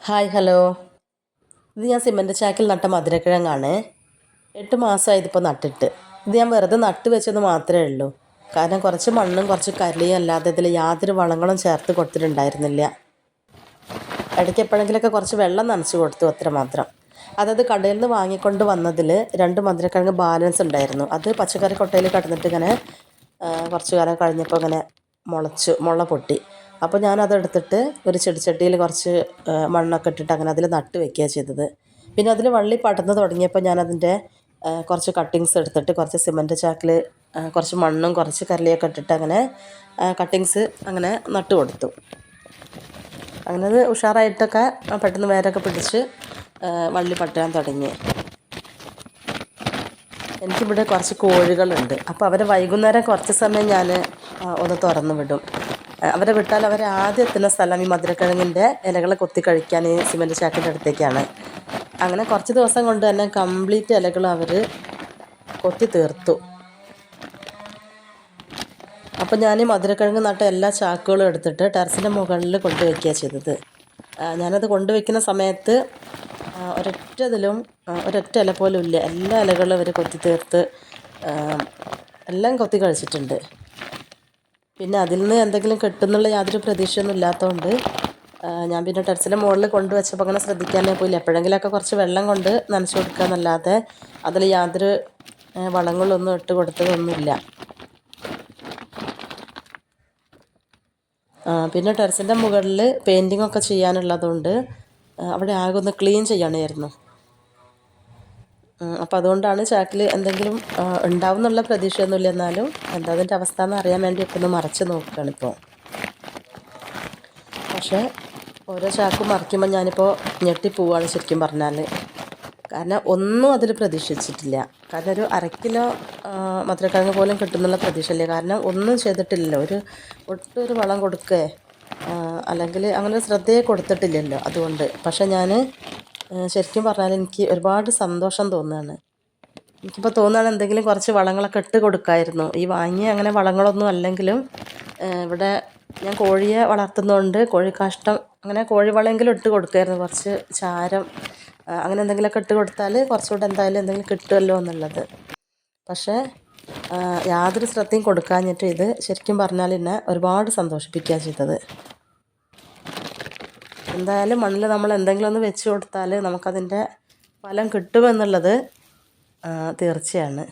Hi hello. ഇത് ഞാൻ cement ചാക്കിൽ നട്ട മധുരക്കിഴങ്ങാണ്. 8 മാസമായി ഇതിപ്പോൾ നട്ടിട്ട്. ഇത് ഞാൻ വെറുതെ നട്ട് വെച്ചത് മാത്രമേ ഉള്ളൂ. കാരണം കുറച്ച് മണ്ണും കുറച്ച് കല്ലിയും അല്ലാതെ ഇതിൽ യാതൊരു വളങ്ങളും ചേർത്ത് കൊടുത്തിട്ടുണ്ടായിരുന്നില്ല. ഇടയ്ക്ക് എപ്പോഴെങ്കിലുമൊക്കെ കുറച്ച് വെള്ളം നനച്ച് കൊടുത്തു, അത്ര മാത്രം. അതായത് കടയിൽ നിന്ന് വാങ്ങിക്കൊണ്ട് വന്നതിൽ 2 മധുരക്കിഴങ്ങ് ബാലൻസ് ഉണ്ടായിരുന്നു. അത് പച്ചക്കറി കൊട്ടയിൽ കിടന്നിട്ട് ഇങ്ങനെ കുറച്ച് കാലം കഴിഞ്ഞപ്പോൾ ഇങ്ങനെ മുള പൊട്ടി. അപ്പോൾ ഞാനതെടുത്തിട്ട് ഒരു ചെടിച്ചട്ടിയിൽ കുറച്ച് മണ്ണൊക്കെ ഇട്ടിട്ട് അങ്ങനെ അതിൽ നട്ട് വെക്കുകയാണ് ചെയ്തത്. പിന്നെ അതിൽ വള്ളി പടർന്ന് തുടങ്ങിയപ്പോൾ ഞാനതിൻ്റെ കുറച്ച് കട്ടിങ്സ് എടുത്തിട്ട് കുറച്ച് സിമൻറ്റ് ചാക്കിൽ കുറച്ച് മണ്ണും കുറച്ച് കല്ലിയൊക്കെ ഇട്ടിട്ട് അങ്ങനെ കട്ടിങ്സ് അങ്ങനെ നട്ട് കൊടുത്തു. അങ്ങനെ അത് ഉഷാറായിട്ടൊക്കെ പെട്ടെന്ന് വേരൊക്കെ പിടിച്ച് വള്ളി പട്ടാൻ തുടങ്ങി. എനിക്കിവിടെ കുറച്ച് കോഴികളുണ്ട്. അപ്പോൾ അവരെ വൈകുന്നേരം കുറച്ച് സമയം ഞാൻ ഒന്ന് തുറന്ന് വിടും. അവരെ വിട്ടാൽ അവർ ആദ്യം എത്തുന്ന സ്ഥലം ഈ മധുരക്കിഴങ്ങിൻ്റെ ഇലകൾ കൊത്തി കഴിക്കാൻ ഈ സിമൻറ്റ് ചാക്കിൻ്റെ അടുത്തേക്കാണ്. അങ്ങനെ കുറച്ച് ദിവസം കൊണ്ട് തന്നെ കംപ്ലീറ്റ് ഇലകൾ അവർ കൊത്തി തീർത്തു. അപ്പോൾ ഞാൻ ഈ മധുരക്കിഴങ്ങ് നട്ട എല്ലാ ചാക്കുകളും എടുത്തിട്ട് ടെറസിൻ്റെ മുകളിൽ കൊണ്ടുവയ്ക്കുകയാണ് ചെയ്തത്. ഞാനത് കൊണ്ടുവയ്ക്കുന്ന സമയത്ത് ഒരൊറ്റ ഇല പോലും ഇല്ല. എല്ലാ ഇലകളും അവർ കൊത്തി തീർത്ത് എല്ലാം കൊത്തി കഴിച്ചിട്ടുണ്ട്. പിന്നെ അതിൽ നിന്ന് എന്തെങ്കിലും കിട്ടുന്നുള്ള യാതൊരു പ്രതീക്ഷയൊന്നും ഇല്ലാത്തതുകൊണ്ട് ഞാൻ പിന്നെ ടെറസിൻ്റെ മുകളിൽ കൊണ്ടുവച്ചപ്പോൾ അങ്ങനെ ശ്രദ്ധിക്കാനേ പോയില്ല. എപ്പോഴെങ്കിലുമൊക്കെ കുറച്ച് വെള്ളം കൊണ്ട് നനച്ച് കൊടുക്കുക എന്നല്ലാതെ അതിൽ യാതൊരു വളങ്ങളൊന്നും ഇട്ട് കൊടുത്തതൊന്നുമില്ല. പിന്നെ ടെറസിൻ്റെ മുകളിൽ പെയിൻറ്റിങ്ങൊക്കെ ചെയ്യാനുള്ളതുകൊണ്ട് അവിടെ ആകെ ഒന്ന് ക്ലീൻ ചെയ്യണമായിരുന്നു. അപ്പോൾ അതുകൊണ്ടാണ് ചാക്കിൽ എന്തെങ്കിലും ഉണ്ടാവും എന്നുള്ള പ്രതീക്ഷയൊന്നുമില്ല. എന്നാലും എന്താ അതിൻ്റെ അവസ്ഥ എന്ന് അറിയാൻ വേണ്ടി ഒക്കെ ഒന്ന് മറച്ച് നോക്കുകയാണിപ്പോൾ. പക്ഷേ ഓരോ ചാക്കും മറിക്കുമ്പോൾ ഞാനിപ്പോൾ ഞെട്ടിപ്പോവാണ് ശരിക്കും പറഞ്ഞാൽ. കാരണം ഒന്നും അതിൽ പ്രതീക്ഷിച്ചിട്ടില്ല. കാരണം ഒരു 1/2 കിലോ മധുരക്കിഴങ്ങ് പോലും കിട്ടുന്നുള്ള പ്രതീക്ഷയില്ല. കാരണം ഒന്നും ചെയ്തിട്ടില്ലല്ലോ, ഒട്ടൊരു വളം കൊടുക്കേ അല്ലെങ്കിൽ അങ്ങനെ ശ്രദ്ധയെ കൊടുത്തിട്ടില്ലല്ലോ അതുകൊണ്ട്. പക്ഷേ ഞാൻ ശരിക്കും പറഞ്ഞാൽ എനിക്ക് ഒരുപാട് സന്തോഷം തോന്നുകയാണ്. എനിക്കിപ്പോൾ തോന്നുകയാണ് എന്തെങ്കിലും കുറച്ച് വളങ്ങളൊക്കെ ഇട്ട് കൊടുക്കാമായിരുന്നു. ഈ വാങ്ങിയ അങ്ങനെ വളങ്ങളൊന്നും അല്ലെങ്കിലും ഇവിടെ ഞാൻ കോഴിയെ വളർത്തുന്നതുകൊണ്ട് കോഴിക്കാഷ്ടം അങ്ങനെ കോഴിവളമെങ്കിലും ഇട്ട് കൊടുക്കുമായിരുന്നു. കുറച്ച് ചാരം അങ്ങനെ എന്തെങ്കിലുമൊക്കെ ഇട്ട് കൊടുത്താൽ കുറച്ചുകൂടെ എന്തായാലും എന്തെങ്കിലും കിട്ടുമല്ലോ എന്നുള്ളത്. പക്ഷേ യാതൊരു ശ്രദ്ധയും കൊടുക്കാഞ്ഞിട്ട് ഇത് ശരിക്കും പറഞ്ഞാൽ എന്നെ ഒരുപാട് സന്തോഷിപ്പിക്കുകയാണ് ചെയ്തത്. എന്തായാലും മണ്ണിൽ നമ്മൾ എന്തെങ്കിലും ഒന്ന് വെച്ച് കൊടുത്താൽ നമുക്കതിൻ്റെ ഫലം കിട്ടുമെന്നുള്ളത് തീർച്ചയാണ്.